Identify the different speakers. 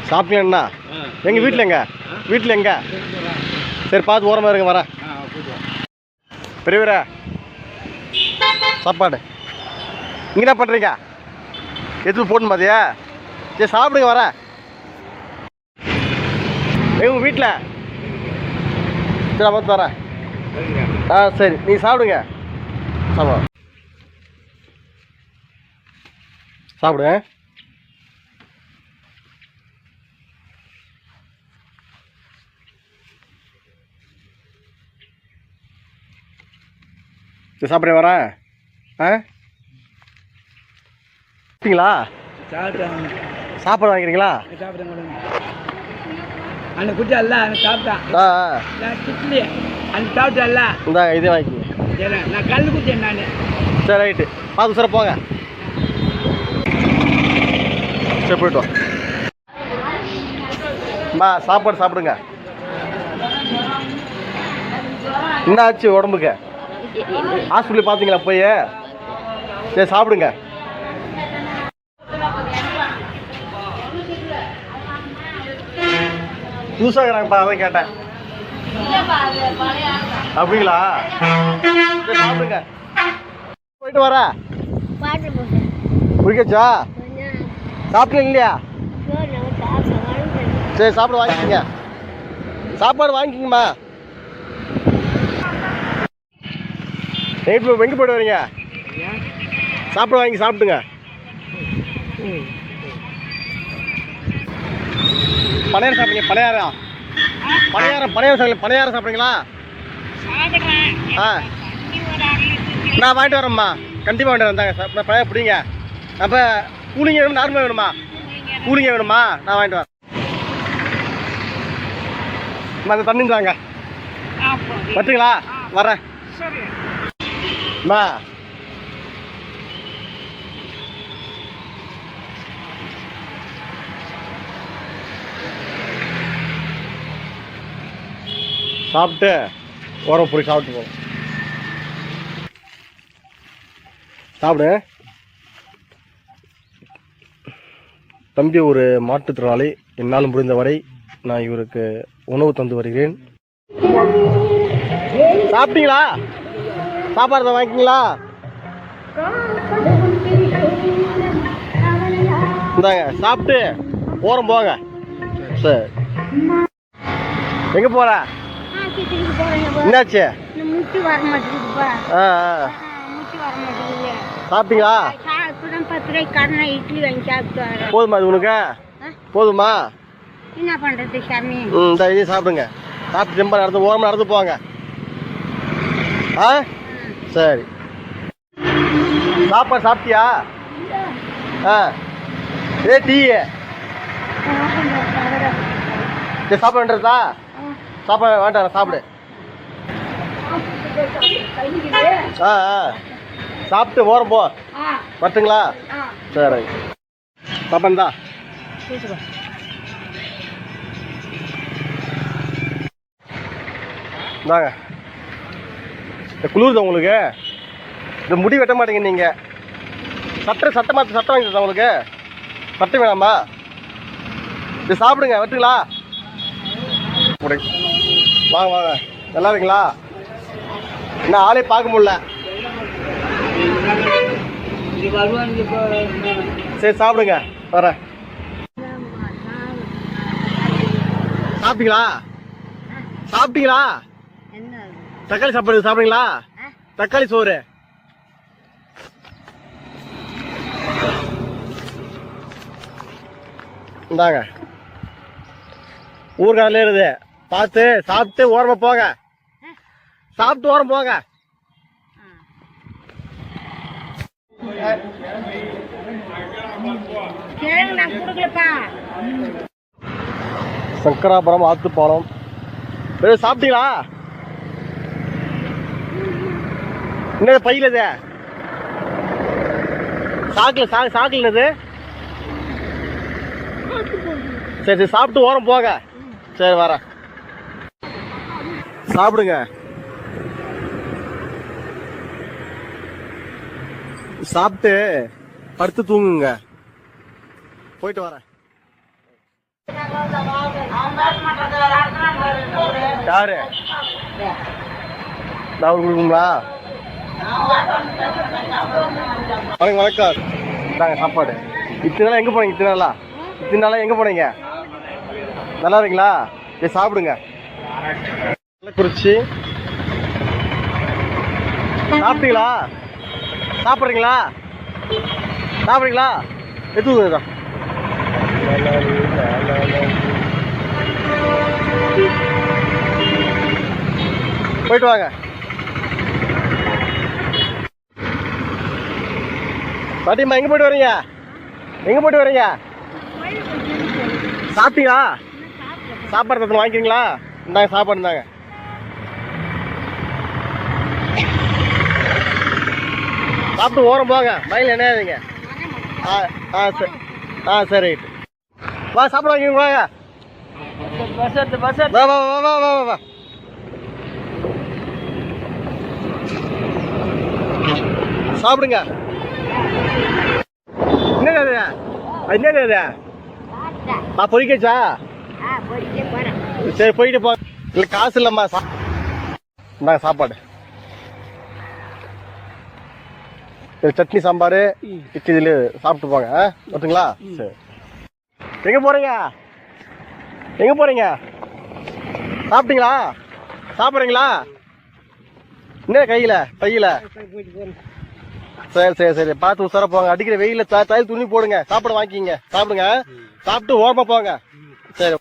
Speaker 1: சாப்பிட்டீங்கண்ணா எங்கள் வீட்டில் எங்க வீட்டில் எங்க சரி பார்த்து ஓரமாக இருங்க வரேன் பெரியவரா சாப்பாடு இங்கே என்ன பண்ணுறீங்க எதுவும் போடணும் பாத்தியா சரி சாப்பிடுங்க வரேன் உங்கள் வீட்டில் சரி நான் பார்த்து வரேன் சரி நீங்கள் சாப்பிடுங்க சாப்பிடுங்க சாப்பிட வரேன் சாப்பிட்டீங்களா சாப்பாடு வாங்கிக்கிறீங்களா
Speaker 2: அந்த குட்டியல்ல சாப்பிட்டான் கிட்லி அந்த சாப்பிட்டல்ல
Speaker 1: இந்த இதே வாங்கிக்கிங்க
Speaker 2: சரி நான் கல் குட்டியேன் நான்
Speaker 1: சரி ரைட்டு பார்த்து சார் போங்க சரி போய்ட்டு வா சாப்பாடு சாப்பிடுங்க என்ன ஆச்சு உடம்புக்கு ஹாஸ்பிட்டல் பார்த்தீங்களா போய் சரி சாப்பிடுங்க புதுசாக இருக்கிறாங்கப்பா அதான் கேட்டேன் அப்படிங்களா சரி சாப்பிடுங்க போயிட்டு வர குடிக்கச்சா சாப்பிட்டீங்க இல்லையா சரி சாப்பிட வாங்கிக்கிங்க சாப்பாடு வாங்கிக்கிங்கம்மா நைட்டு எங்கே போய்ட்டு வரீங்க சாப்பிட வாங்கி சாப்பிட்டுங்க பணியாரம் சாப்பிடுங்க பணியாரம் சாப்பிட்றீங்களா நான் வாங்கிட்டு வரேம்மா கண்டிப்பாக வாங்கிட்டு வந்தாங்க பணியாரம் பிடிங்க அப்போ கூலிங்க வேணும் நார்மலாக வேணுமா கூலிங்க வேணுமா நான் வாங்கிட்டு வரேன் அந்த தண்ணி தாங்க வச்சுங்களா வரேன் சாப்பிட்டு ஓரம் போய் சாப்பிட்டு போவோம் சாப்பிடு தம்பி ஒரு மாற்றுத்திறனாளி என்னால் முடிந்தவரை நான் இவருக்கு உணவு தந்து வருகிறேன் சாப்பிட்டீங்களா சாப்பாடு வாங்கிக்கிங்களா இந்தாங்க சாப்பிட்டு ஓரம் போங்க சரி எங்கே போகிற என்னாச்சு சாப்பிட்டீங்களா போதுமா அது உனக்கு போதுமா
Speaker 3: என்ன பண்றது சாமி
Speaker 1: இந்த இதையும் சாப்பிடுங்க சாப்பிட்டு ரொம்ப நடந்து ஓரமாக நடந்து போங்க சரி சாப்பாடு சாப்பிட்டியா டீ சரி சாப்பாடு வேண்டதா சாப்பாடு வேண்டாம் சாப்பிடு சாப்பிட்டு ஓரம் போ வரட்டுங்களா சரி சாப்பாடு தான் இந்தாங்க இந்த குளிர்தான் உங்களுக்கு இந்த முடி வெட்ட மாட்டீங்க நீங்கள் சட்டை வாங்கி உங்களுக்கு சட்டை வேணாமா இது சாப்பிடுங்க வெட்டுங்களா வாங்க வாங்க நல்லா இருக்கீங்களா இன்னும் ஆளே பார்க்க முடியல சரி சாப்பிடுங்க வரேன் சாப்பிட்டீங்களா சாப்பிட்டீங்களா தக்காளி சாப்பாடு சாப்பிடுங்களா தக்காளி சோறு இந்தாங்க ஊர்காரில் இருக்குது பார்த்து சாப்பிட்டு ஓரமா போங்க சாப்பிட்டு ஓரம் போங்க சங்கராபுரம் ஆத்துப்பாலம் சாப்பிட்டீங்களா என்ன பையில இது சாக்கில் என்னது சரி சாப்பிட்டு ஓரம் போங்க சரி வரேன் சாப்பிடுங்க சாப்பிட்டு படுத்து தூங்குங்க போயிட்டு வரேன் யாரு நான் கொடுக்குங்களா? வணக்கம் வணக்கம். இந்தாங்க சாப்பாடு. இத்தனை நாளா எங்கே போனீங்க? இத்தனை நாளா எங்கே போனீங்க? நல்லா இருக்கீங்களா? சரி சாப்பிடுங்க. குறிச்சி சாப்பிட்டீங்களா? சாப்பிட்றீங்களா? எடுத்துக்கா. போயிட்டு வாங்க. பாட்டிம்மா எங்கே போயிட்டு வரீங்க? சாப்பிட்டீங்களா? சாப்பாடு தத்து வாங்கிக்கிறீங்களா? இந்தாங்க சாப்பாடு இருந்தாங்க. சாப்பிட்டு ஓரம் போங்க. மயில் என்ன ஆகுதுங்க? சரி ரைட்டு. வா சாப்பிட வாங்கிங்க. வாங்க. வா. சாப்பிடுங்க. என்னது பொறிக்கச்சா? சரி போயிட்டு போ. இல்லை காசு இல்லைம்மா. இந்தாங்க சாப்பாடு. சட்னி சாம்பார் இட்லி இதில் சாப்பிட்டு போங்க. ஓகேங்களா? சரி. எங்கே போகிறீங்க? சாப்பிட்டீங்களா? சாப்பிட்றீங்களா? என்ன பையில்? சரி பார்த்து உசார போங்க. அடிக்கிற வெயிலில் தையல் துணி போடுங்க. சாப்பிட வாங்கிக்கிங்க. சாப்பிடுங்க. சாப்பிட்டு ஓரமாக போங்க. சரி.